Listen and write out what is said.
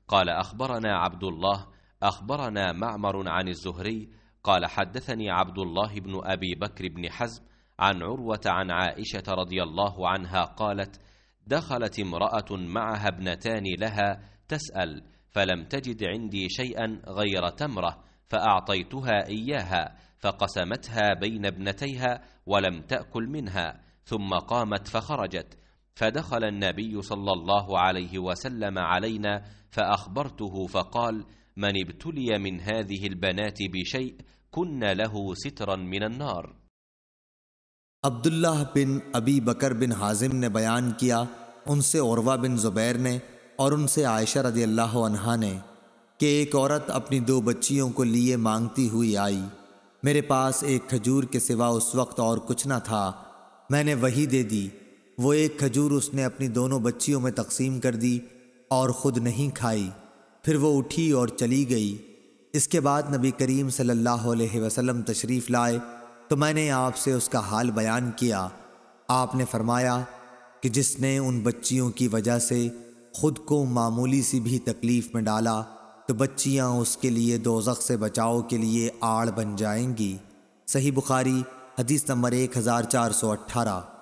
قال أخبرنا عبد الله أخبرنا معمر عن الزهري قال حدثني عبد الله بن أبي بكر بن حزم عن عروة عن عائشة رضي الله عنها قالت: دخلت امرأة معها ابنتان لها تسأل، فلم تجد عندي شيئا غير تمرة، فأعطيتها إياها، فقسمتها بين ابنتيها ولم تأكل منها، ثم قامت فخرجت. فدخل النبي صلى الله عليه وسلم علينا فأخبرته، فقال: من ابتلي من هذه البنات بشيء كن له سترا من النار. अब्दुल्लाह बिन अबी बकर बिन हाजिम ने बयान किया, उनसे उर्वा बिन ज़ुबैर ने और उनसे आयशा रदी अल्लाह अन्हा ने कि एक औरत अपनी 2 बच्चियों को लिए मांगती हुई आई। मेरे पास एक खजूर के सिवा उस वक्त और कुछ न था। मैंने वही दे दी। वो एक खजूर उसने अपनी दोनों बच्चियों में तकसीम कर दी और ख़ुद नहीं खाई। फिर वो उठी और चली गई। इसके बाद नबी करीम सल्लल्लाहु अलैहि वसल्लम तशरीफ़ लाए तो मैंने आपसे उसका हाल बयान किया। आपने फरमाया कि जिसने उन बच्चियों की वजह से ख़ुद को मामूली सी भी तकलीफ़ में डाला तो बच्चियां उसके लिए दोज़ख से बचाव के लिए आड़ बन जाएंगी। सही बुखारी हदीस नंबर 1418।